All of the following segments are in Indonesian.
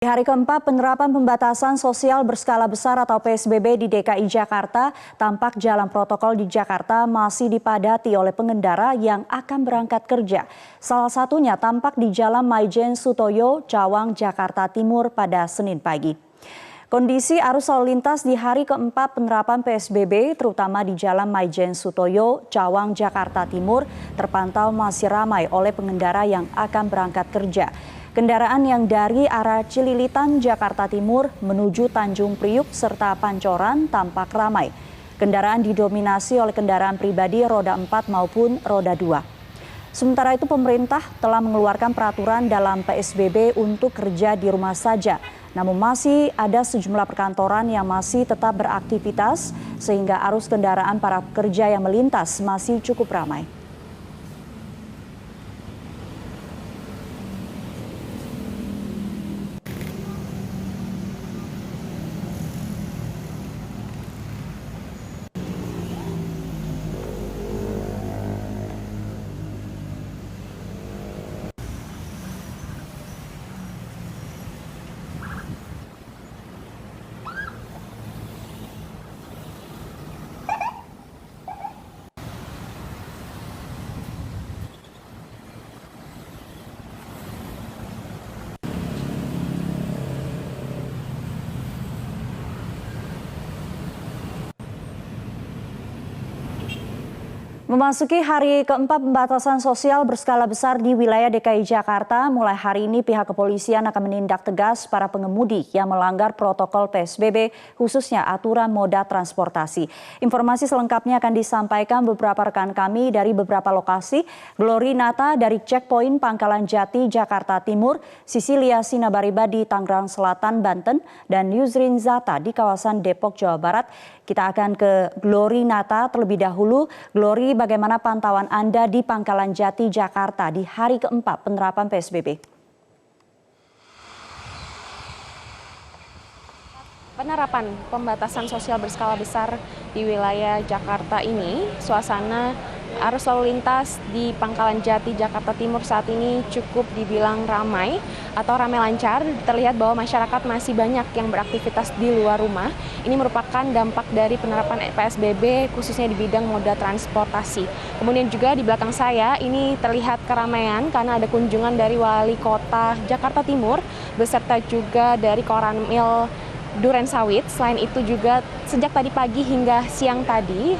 Di hari keempat penerapan pembatasan sosial berskala besar atau PSBB di DKI Jakarta, tampak jalan protokol di Jakarta masih dipadati oleh pengendara yang akan berangkat kerja. Salah satunya tampak di Jalan Maijen Sutoyo, Cawang, Jakarta Timur pada Senin pagi. Kondisi arus lalu lintas di hari keempat penerapan PSBB, terutama di Jalan Maijen Sutoyo, Cawang, Jakarta Timur, terpantau masih ramai oleh pengendara yang akan berangkat kerja. Kendaraan yang dari arah Cililitan, Jakarta Timur menuju Tanjung Priuk serta Pancoran tampak ramai. Kendaraan didominasi oleh kendaraan pribadi roda 4 maupun roda 2. Sementara itu pemerintah telah mengeluarkan peraturan dalam PSBB untuk kerja di rumah saja. Namun masih ada sejumlah perkantoran yang masih tetap beraktivitas sehingga arus kendaraan para pekerja yang melintas masih cukup ramai. Memasuki hari keempat pembatasan sosial berskala besar di wilayah DKI Jakarta, mulai hari ini pihak kepolisian akan menindak tegas para pengemudi yang melanggar protokol PSBB, khususnya aturan moda transportasi. Informasi selengkapnya akan disampaikan beberapa rekan kami dari beberapa lokasi. Glory Nata dari Checkpoint Pangkalan Jati, Jakarta Timur, Sisilia Sinabariba di Tangerang Selatan, Banten, dan Yusrin Zata di kawasan Depok, Jawa Barat. Kita akan ke Glory Nata terlebih dahulu. Glory, bagaimana pantauan Anda di Pangkalan Jati, Jakarta di hari keempat penerapan PSBB? Penerapan pembatasan sosial berskala besar di wilayah Jakarta ini, suasana arus lalu lintas di Pangkalan Jati, Jakarta Timur saat ini cukup dibilang ramai atau ramai lancar. Terlihat bahwa masyarakat masih banyak yang beraktivitas di luar rumah. Ini merupakan dampak dari penerapan PSBB khususnya di bidang moda transportasi. Kemudian juga di belakang saya ini terlihat keramaian karena ada kunjungan dari Wali Kota Jakarta Timur beserta juga dari Koramil Duren Sawit. Selain itu juga sejak tadi pagi hingga siang tadi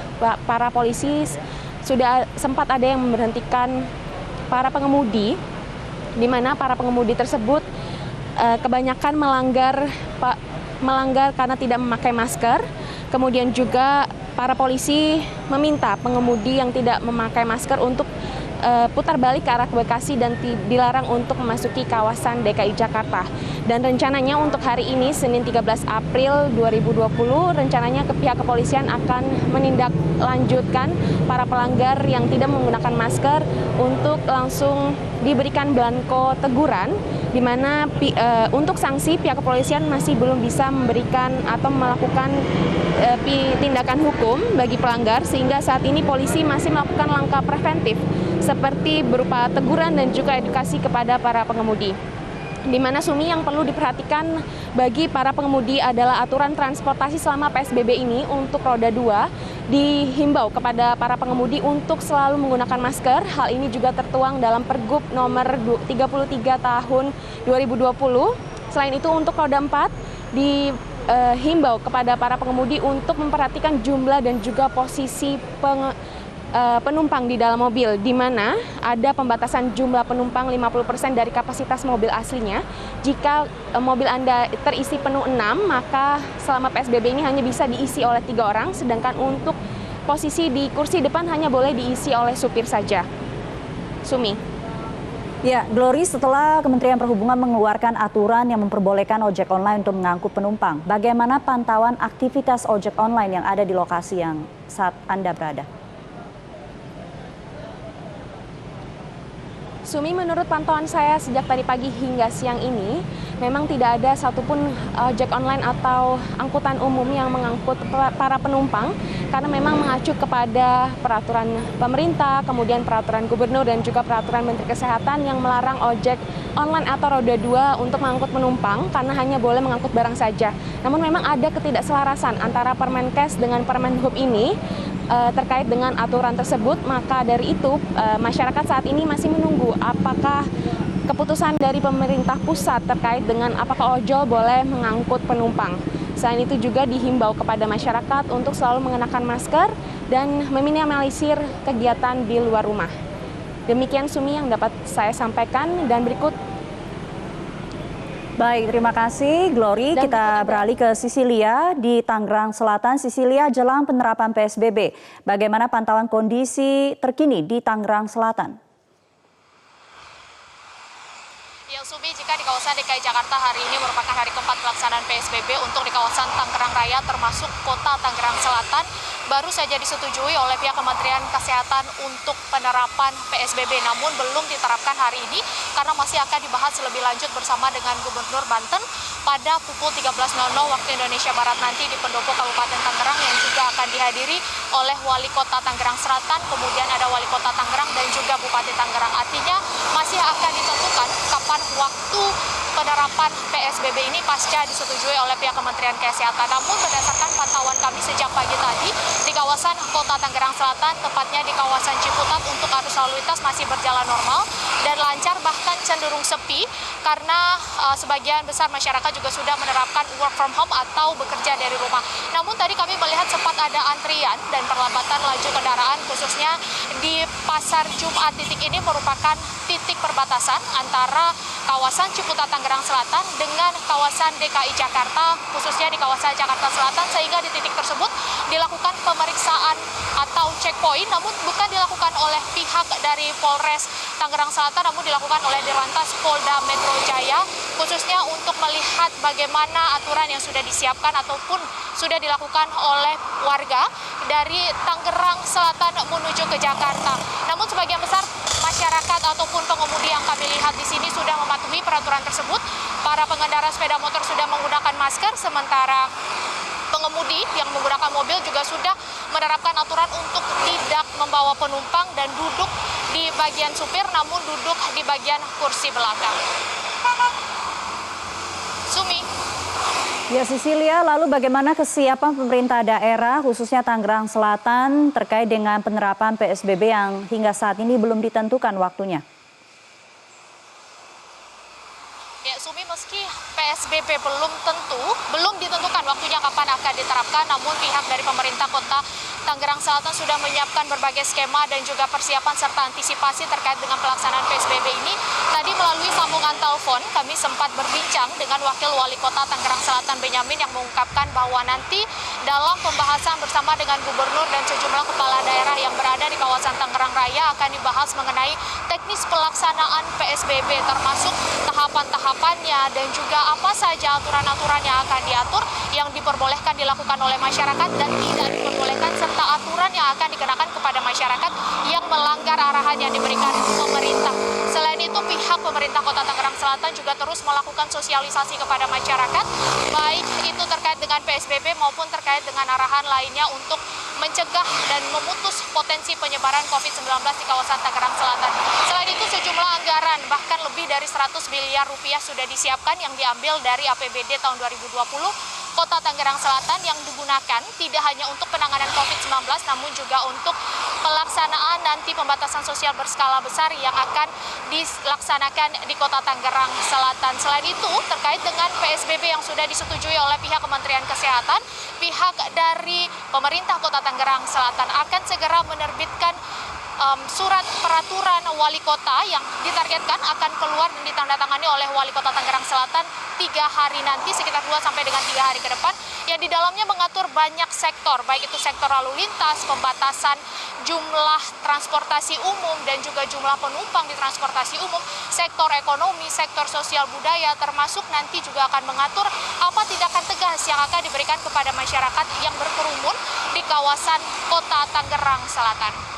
para polisi sudah sempat ada yang memberhentikan para pengemudi, di mana para pengemudi tersebut kebanyakan melanggar karena tidak memakai masker. Kemudian juga para polisi meminta pengemudi yang tidak memakai masker untuk putar balik ke arah Bekasi dan dilarang untuk memasuki kawasan DKI Jakarta. Dan rencananya untuk hari ini, Senin 13 April 2020, rencananya pihak kepolisian akan menindaklanjutkan para pelanggar yang tidak menggunakan masker untuk langsung diberikan belangko teguran, di mana untuk sanksi pihak kepolisian masih belum bisa memberikan atau melakukan tindakan hukum bagi pelanggar, sehingga saat ini polisi masih melakukan langkah preventif seperti berupa teguran dan juga edukasi kepada para pengemudi. Di mana Sumi yang perlu diperhatikan bagi para pengemudi adalah aturan transportasi selama PSBB ini untuk roda 2 dihimbau kepada para pengemudi untuk selalu menggunakan masker. Hal ini juga tertuang dalam Pergub nomor 33 tahun 2020. Selain itu untuk roda 4 dihimbau kepada para pengemudi untuk memperhatikan jumlah dan juga posisi penumpang di dalam mobil, di mana ada pembatasan jumlah penumpang 50% dari kapasitas mobil aslinya. Jika mobil Anda terisi penuh 6, maka selama PSBB ini hanya bisa diisi oleh 3 orang, sedangkan untuk posisi di kursi depan hanya boleh diisi oleh supir saja. Sumi. Ya, Glory, setelah Kementerian Perhubungan mengeluarkan aturan yang memperbolehkan ojek online untuk mengangkut penumpang, bagaimana pantauan aktivitas ojek online yang ada di lokasi yang saat Anda berada? Sumi, menurut pantauan saya sejak tadi pagi hingga siang ini, memang tidak ada satupun ojek online atau angkutan umum yang mengangkut para penumpang, karena memang mengacu kepada peraturan pemerintah, kemudian peraturan gubernur dan juga peraturan Menteri Kesehatan yang melarang ojek online atau roda 2 untuk mengangkut penumpang karena hanya boleh mengangkut barang saja. Namun memang ada ketidakselarasan antara Permenkes dengan Permenhub ini terkait dengan aturan tersebut. Maka dari itu masyarakat saat ini masih menunggu apakah keputusan dari pemerintah pusat terkait dengan apakah ojol boleh mengangkut penumpang. Selain itu juga dihimbau kepada masyarakat untuk selalu mengenakan masker dan meminimalisir kegiatan di luar rumah. Demikian Sumi yang dapat saya sampaikan dan berikut. Baik, terima kasih Glory. Kita beralih ke Sisilia di Tangerang Selatan. Sisilia, jelang penerapan PSBB, bagaimana pantauan kondisi terkini di Tangerang Selatan? Ya, Sumi, jika di kawasan DKI Jakarta hari ini merupakan hari keempat pelaksanaan PSBB untuk di kawasan Tangerang Raya termasuk kota Tangerang Selatan, baru saja disetujui oleh pihak Kementerian Kesehatan untuk penerapan PSBB, namun belum diterapkan hari ini karena masih akan dibahas lebih lanjut bersama dengan Gubernur Banten pada pukul 13.00 waktu Indonesia Barat nanti di Pendopo Kabupaten Tangerang, yang juga akan dihadiri oleh Wali Kota Tangerang Selatan, kemudian ada Wali Kota Tangerang dan juga Bupati Tangerang. Artinya masih akan ditentukan kapan waktu penerapan PSBB ini pasca disetujui oleh pihak Kementerian Kesehatan. Namun berdasarkan pantauan kami sejak pagi tadi di kawasan Kota Tangerang Selatan, tepatnya di kawasan Ciputat, untuk arus lalu lintas masih berjalan normal dan lancar, bahkan cenderung sepi karena sebagian besar masyarakat juga sudah menerapkan work from home atau bekerja dari rumah. Namun tadi kami melihat sempat ada antrian dan perlambatan laju kendaraan, khususnya di Pasar Jumat. Titik ini merupakan titik perbatasan antara kawasan Ciputat Tangerang Selatan dengan kawasan DKI Jakarta, khususnya di kawasan Jakarta Selatan, sehingga di titik tersebut dilakukan pemeriksaan atau checkpoint, namun bukan dilakukan oleh pihak dari Polres Tangerang Selatan, namun dilakukan oleh Dirlantas Polda Metro Jaya, khususnya untuk melihat bagaimana aturan yang sudah disiapkan ataupun sudah dilakukan oleh warga dari Tangerang Selatan menuju ke Jakarta. Namun sebagian besar masyarakat ataupun pengemudi yang kami lihat di sini sudah mematuhi peraturan tersebut. Para pengendara sepeda motor sudah menggunakan masker, sementara pengemudi yang menggunakan mobil juga sudah menerapkan aturan untuk tidak membawa penumpang dan duduk di bagian supir, namun duduk di bagian kursi belakang. Sumi. Ya, Sisilia, lalu bagaimana kesiapan pemerintah daerah khususnya Tangerang Selatan terkait dengan penerapan PSBB yang hingga saat ini belum ditentukan waktunya? Ya, Sumi, meski PSBB belum ditentukan waktunya kapan akan diterapkan, namun pihak dari pemerintah Kota Tangerang Selatan sudah menyiapkan berbagai skema dan juga persiapan serta antisipasi terkait dengan pelaksanaan PSBB ini. Tadi melalui sambungan telepon kami sempat berbincang dengan Wakil Wali Kota Tangerang Selatan Benyamin yang mengungkapkan bahwa nanti dalam pembahasan bersama dengan Gubernur dan sejumlah kepala daerah yang berada di kawasan Tangerang Raya akan dibahas mengenai teknis pelaksanaan PSBB, termasuk tahapan-tahapannya dan juga apa saja aturan-aturan yang akan diatur, yang diperbolehkan dilakukan oleh masyarakat dan tidak diperbolehkan, serta aturan yang akan dikenakan kepada masyarakat yang melanggar arahan yang diberikan pemerintah. Selain itu, pihak pemerintah Kota Tangerang Selatan juga terus melakukan sosialisasi kepada masyarakat, baik itu terkait dengan PSBB maupun terkait dengan arahan lainnya untuk mencegah dan memutus potensi penyebaran COVID-19 di kawasan Tangerang Selatan. Selain itu, sejumlah anggaran bahkan lebih dari 100 miliar rupiah sudah disiapkan yang diambil dari APBD tahun 2020 Kota Tangerang Selatan, yang digunakan tidak hanya untuk penanganan COVID-19 namun juga untuk pelaksanaan nanti pembatasan sosial berskala besar yang akan dilaksanakan di Kota Tangerang Selatan. Selain itu, terkait dengan PSBB yang sudah disetujui oleh pihak Kementerian Kesehatan, pihak dari pemerintah Kota Tangerang Selatan akan segera menerbitkan surat peraturan wali kota yang ditargetkan akan keluar dan ditandatangani oleh wali kota Tangerang Selatan 3 hari nanti, sekitar 2 sampai dengan 3 hari ke depan, yang di dalamnya mengatur banyak sektor, baik itu sektor lalu lintas, pembatasan jumlah transportasi umum dan juga jumlah penumpang di transportasi umum, sektor ekonomi, sektor sosial budaya, termasuk nanti juga akan mengatur apa tindakan tegas yang akan diberikan kepada masyarakat yang berkerumun di kawasan Kota Tangerang Selatan.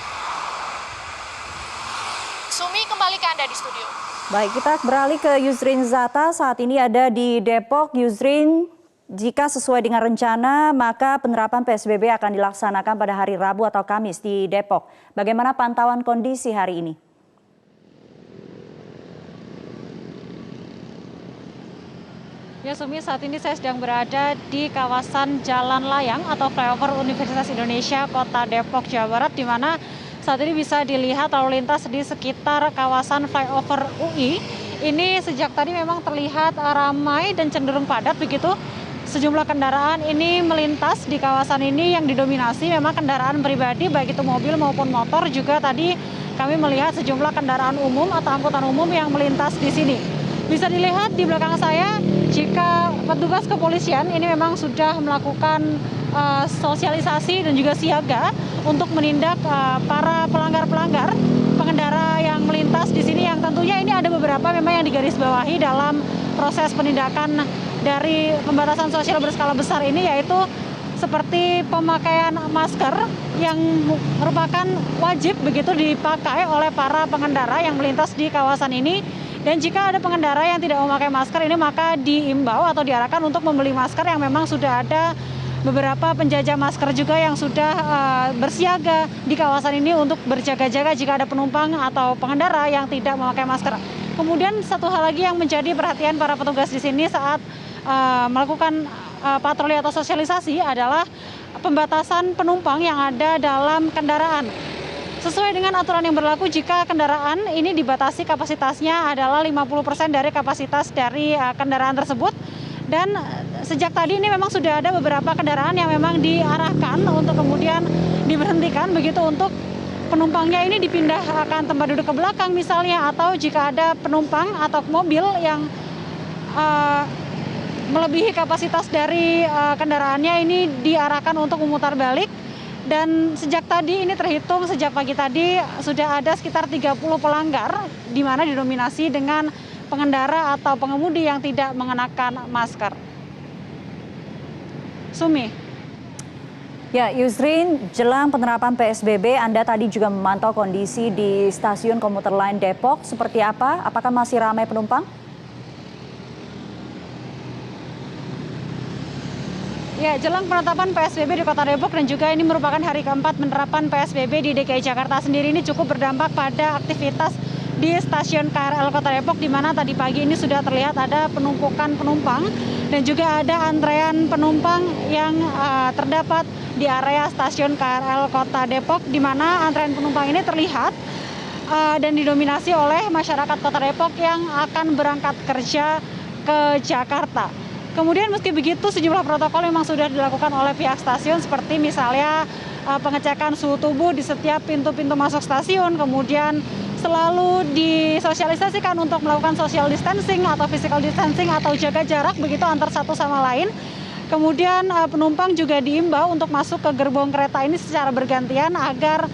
Sumi, kembali ke Anda di studio. Baik, kita beralih ke Yusrin Zata, saat ini ada di Depok. Yusrin, jika sesuai dengan rencana, maka penerapan PSBB akan dilaksanakan pada hari Rabu atau Kamis di Depok. Bagaimana pantauan kondisi hari ini? Ya Sumi, saat ini saya sedang berada di kawasan Jalan Layang atau flyover Universitas Indonesia Kota Depok, Jawa Barat, di mana saat ini bisa dilihat lalu lintas di sekitar kawasan flyover UI. Ini sejak tadi memang terlihat ramai dan cenderung padat begitu. Sejumlah kendaraan ini melintas di kawasan ini yang didominasi memang kendaraan pribadi, baik itu mobil maupun motor. Juga tadi kami melihat sejumlah kendaraan umum atau angkutan umum yang melintas di sini. Bisa dilihat di belakang saya, jika petugas kepolisian ini memang sudah melakukan sosialisasi dan juga siaga untuk menindak para pelanggar-pelanggar pengendara yang melintas di sini, yang tentunya ini ada beberapa memang yang digarisbawahi dalam proses penindakan dari pembatasan sosial berskala besar ini, yaitu seperti pemakaian masker yang merupakan wajib begitu dipakai oleh para pengendara yang melintas di kawasan ini. Dan jika ada pengendara yang tidak memakai masker ini, maka diimbau atau diarahkan untuk membeli masker, yang memang sudah ada beberapa penjajah masker juga yang sudah bersiaga di kawasan ini untuk berjaga-jaga jika ada penumpang atau pengendara yang tidak memakai masker. Kemudian satu hal lagi yang menjadi perhatian para petugas di sini saat melakukan patroli atau sosialisasi adalah pembatasan penumpang yang ada dalam kendaraan. Sesuai dengan aturan yang berlaku, jika kendaraan ini dibatasi kapasitasnya adalah 50% dari kapasitas dari kendaraan tersebut. Dan sejak tadi ini memang sudah ada beberapa kendaraan yang memang diarahkan untuk kemudian diberhentikan begitu, untuk penumpangnya ini dipindahkan tempat duduk ke belakang misalnya, atau jika ada penumpang atau mobil yang melebihi kapasitas dari kendaraannya ini diarahkan untuk memutar balik. Dan sejak tadi ini terhitung sejak pagi tadi sudah ada sekitar 30 pelanggar, di mana didominasi dengan pengendara atau pengemudi yang tidak mengenakan masker. Sumi. Ya, Yusrin, jelang penerapan PSBB, Anda tadi juga memantau kondisi di stasiun komuter lain Depok. Seperti apa? Apakah masih ramai penumpang? Ya, jelang penetapan PSBB di Kota Depok dan juga ini merupakan hari keempat penerapan PSBB di DKI Jakarta sendiri, ini cukup berdampak pada aktivitas di stasiun KRL Kota Depok, di mana tadi pagi ini sudah terlihat ada penumpukan penumpang dan juga ada antrean penumpang yang terdapat di area stasiun KRL Kota Depok, di mana antrean penumpang ini terlihat dan didominasi oleh masyarakat Kota Depok yang akan berangkat kerja ke Jakarta. Kemudian meski begitu, sejumlah protokol memang sudah dilakukan oleh pihak stasiun, seperti misalnya pengecekan suhu tubuh di setiap pintu-pintu masuk stasiun, kemudian selalu disosialisasikan untuk melakukan social distancing atau physical distancing atau jaga jarak begitu antar satu sama lain. Kemudian penumpang juga diimbau untuk masuk ke gerbong kereta ini secara bergantian agar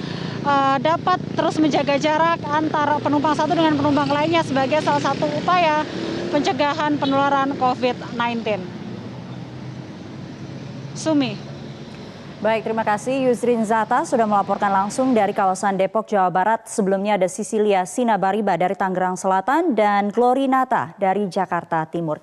dapat terus menjaga jarak antara penumpang satu dengan penumpang lainnya sebagai salah satu upaya pencegahan penularan COVID-19. Sumi. Baik, terima kasih Yusrin Zata sudah melaporkan langsung dari kawasan Depok, Jawa Barat. Sebelumnya ada Sisilia Sinabariba dari Tangerang Selatan dan Glorinata dari Jakarta Timur.